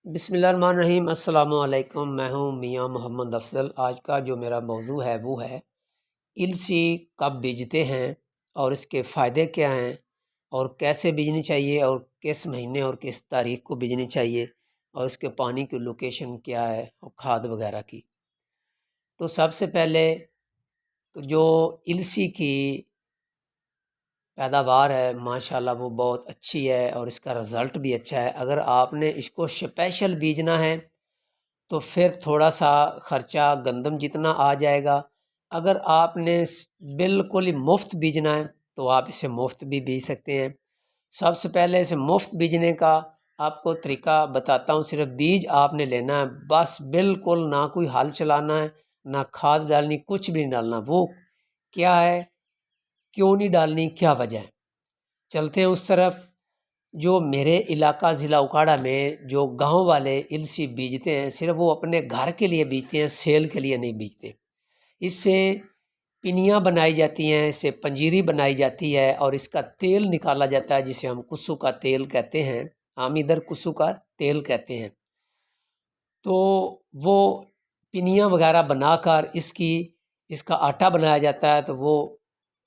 बिस्मिल्लाहिर्रहमानिर्रहीम। अस्सलाम वालेकुम। मैं हूँ मियाँ मोहम्मद अफजल। आज का जो मेरा मौजू है वो है इलसी कब बीजते हैं और इसके फ़ायदे क्या हैं और कैसे बीजनी चाहिए और किस महीने और किस तारीख को बीजनी चाहिए और इसके पानी की लोकेशन क्या है और खाद वगैरह की। तो सबसे पहले तो जो इलसी की पैदावार है माशाल्लाह वो बहुत अच्छी है और इसका रिज़ल्ट भी अच्छा है। अगर आपने इसको स्पेशल बीजना है तो फिर थोड़ा सा ख़र्चा गंदम जितना आ जाएगा। अगर आपने बिल्कुल ही मुफ्त बीजना है तो आप इसे मुफ्त भी बीज सकते हैं। सबसे पहले इसे मुफ्त बीजने का आपको तरीका बताता हूँ। सिर्फ बीज आपने लेना है, बस बिल्कुल ना कोई हल चलाना है, ना खाद डालनी, कुछ भी नहीं डालना। वो क्या है, क्यों नहीं डालनी, क्या वजह है, चलते हैं उस तरफ। जो मेरे इलाका ज़िला उकाड़ा में जो गांव वाले इलसी बीजते हैं, सिर्फ वो अपने घर के लिए बीजते हैं, सेल के लिए नहीं बीजते। इससे पिनियाँ बनाई जाती हैं, इससे पंजीरी बनाई जाती है और इसका तेल निकाला जाता है जिसे हम कुस्सू का तेल कहते हैं। हम इधर कुस्सू का तेल कहते हैं। तो वो पिनियाँ वगैरह बनाकर इसका आटा बनाया जाता है, तो वो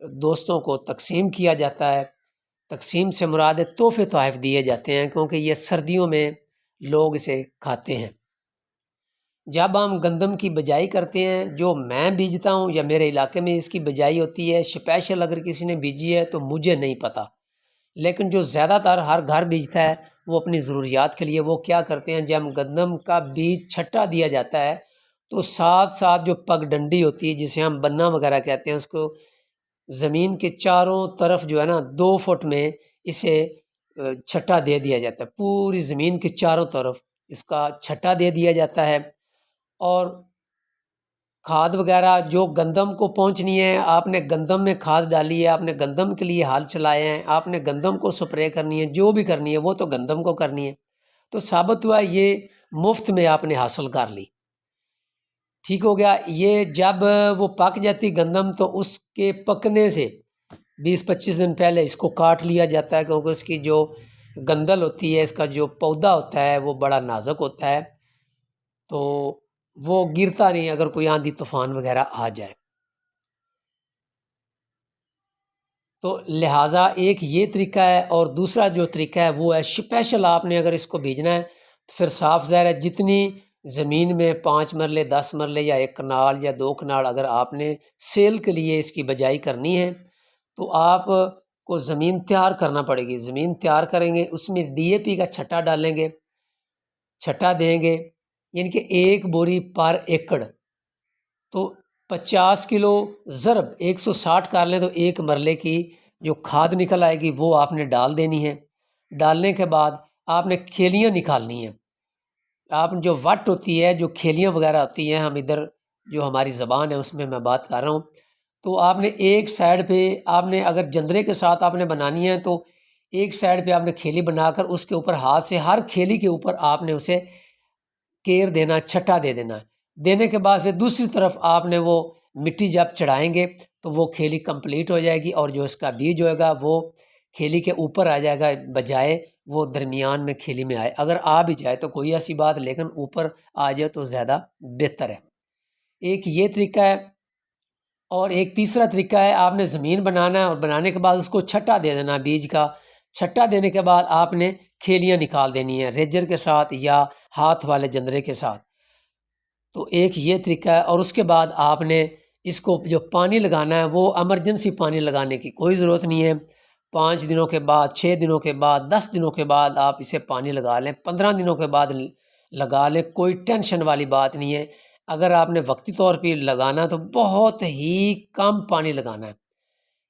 दोस्तों को तकसीम किया जाता है। तकसीम से मुराद है तोहफ़े तोहफ़ दिए जाते हैं, क्योंकि ये सर्दियों में लोग इसे खाते हैं। जब हम गंदम की बिजाई करते हैं, जो मैं बीजता हूँ या मेरे इलाके में इसकी बिजाई होती है, स्पेशल अगर किसी ने बीजी है तो मुझे नहीं पता, लेकिन जो ज़्यादातर हर घर बीजता है वो अपनी ज़रूरियात के लिए वो क्या करते हैं, जब गंदम का बीज छट्टा दिया जाता है तो साथ साथ जो पगडंडी होती है जिसे हम बन्ना वगैरह कहते हैं, उसको ज़मीन के चारों तरफ जो है ना 2 फुट में इसे छट्टा दे दिया जाता है। पूरी ज़मीन के चारों तरफ इसका छट्टा दे दिया जाता है। और खाद वगैरह जो गंदम को पहुंचनी है, आपने गंदम में खाद डाली है, आपने गंदम के लिए हल चलाए हैं, आपने गंदम को स्प्रे करनी है, जो भी करनी है वो तो गंदम को करनी है। तो साबित हुआ ये मुफ्त में आपने हासिल कर ली, ठीक हो गया। ये जब वो पक जाती गंदम तो उसके पकने से 20-25 दिन पहले इसको काट लिया जाता है, क्योंकि उसकी जो गंदल होती है, इसका जो पौधा होता है वो बड़ा नाजुक होता है, तो वो गिरता नहीं अगर कोई आंधी तूफान वगैरह आ जाए। तो लिहाजा एक ये तरीका है, और दूसरा जो तरीका है वो है स्पेशल आपने अगर इसको बीजना है तो फिर साफ ज़ाहिर है जितनी ज़मीन में 5 मरले 10 मरले या 1 कनाल या 2 कनाल अगर आपने सेल के लिए इसकी बिजाई करनी है तो आपको ज़मीन तैयार करना पड़ेगी। ज़मीन तैयार करेंगे, उसमें DAP का छट्टा डालेंगे, छट्टा देंगे, यानी कि 1 बोरी पर एकड़। तो 50 किलो ज़रब 160 कर लें तो 1 मरले की जो खाद निकल आएगी वो आपने डाल देनी है। डालने के बाद आपने खेलियाँ निकालनी हैं। आप जो वट होती है, जो खेलियाँ वगैरह होती हैं, हम इधर जो हमारी ज़बान है उसमें मैं बात कर रहा हूँ। तो आपने एक साइड पे आपने अगर जंदरे के साथ आपने बनानी है तो एक साइड पे आपने खेली बनाकर उसके ऊपर हाथ से हर खेली के ऊपर आपने उसे केर देना, छट्टा दे देना है। देने के बाद फिर दूसरी तरफ आपने वो मिट्टी जब चढ़ाएँगे तो वो खेली कंप्लीट हो जाएगी और जो इसका बीज होएगा वो खेली के ऊपर आ जाएगा, बजाए वो दरमियान में खेली में आए। अगर आ भी जाए तो कोई ऐसी बात, लेकिन ऊपर आ जाए तो ज़्यादा बेहतर है। एक ये तरीका है, और एक तीसरा तरीका है, आपने ज़मीन बनाना है और बनाने के बाद उसको छट्टा दे देना बीज का। छट्टा देने के बाद आपने खेलियाँ निकाल देनी है रेजर के साथ या हाथ वाले जंदरे के साथ। तो एक ये तरीका है, और उसके बाद आपने इसको जो पानी लगाना है वो एमरजेंसी पानी लगाने की कोई ज़रूरत नहीं है। 5 दिनों के बाद, 6 दिनों के बाद, 10 दिनों के बाद आप इसे पानी लगा लें, 15 दिनों के बाद लगा लें, कोई टेंशन वाली बात नहीं है। अगर आपने वक्ती तौर पे लगाना है तो बहुत ही कम पानी लगाना है,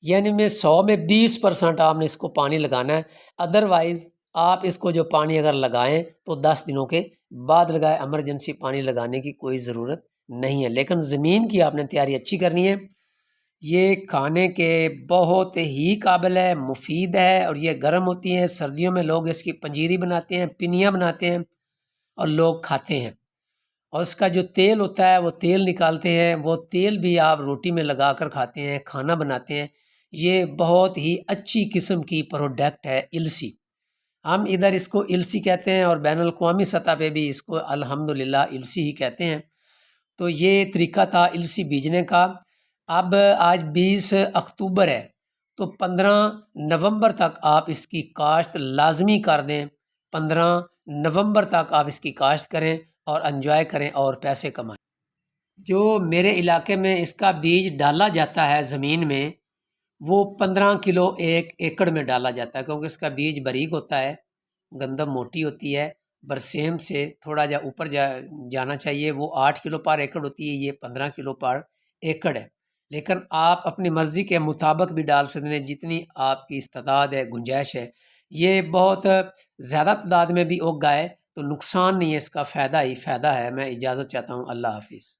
यानी में 100 में 20% आपने इसको पानी लगाना है। अदरवाइज़ आप इसको जो पानी अगर लगाएं तो 10 दिनों के बाद लगाएं, एमरजेंसी पानी लगाने की कोई ज़रूरत नहीं है। लेकिन ज़मीन की आपने तैयारी अच्छी करनी है। ये खाने के बहुत ही काबिल है, मुफीद है, और ये गर्म होती हैं। सर्दियों में लोग इसकी पंजीरी बनाते हैं, पिनियाँ बनाते हैं और लोग खाते हैं। और उसका जो तेल होता है वो तेल निकालते हैं, वो तेल भी आप रोटी में लगा कर खाते हैं, खाना बनाते हैं। ये बहुत ही अच्छी किस्म की प्रोडक्ट है इलसी। ہم ادھر اس کو السی کہتے ہیں اور بین الاقوامی سطح پہ بھی اس کو الحمدللہ السی ہی کہتے ہیں۔ تو یہ طریقہ تھا السی بیجنے کا۔ اب آج 20 اکتوبر ہے، تو 15 نومبر تک آپ اس کی کاشت لازمی کر دیں۔ 15 نومبر تک آپ اس کی کاشت کریں اور انجوائے کریں اور پیسے کمائیں۔ جو میرے علاقے میں اس کا بیج ڈالا جاتا ہے زمین میں، وہ 15 کلو ایک ایکڑ میں ڈالا جاتا ہے، کیونکہ اس کا بیج باریک ہوتا ہے، گندم موٹی ہوتی ہے، برسیم سے تھوڑا اوپر جانا چاہیے، وہ 8 کلو پر ایکڑ ہوتی ہے، یہ 15 کلو پر ایکڑ ہے۔ لیکن آپ اپنی مرضی کے مطابق بھی ڈال سکتے ہیں، جتنی آپ کی استعداد ہے، گنجائش ہے۔ یہ بہت زیادہ تعداد میں بھی اگ گئے تو نقصان نہیں ہے، اس کا فائدہ ہی فائدہ ہے۔ میں اجازت چاہتا ہوں، اللہ حافظ۔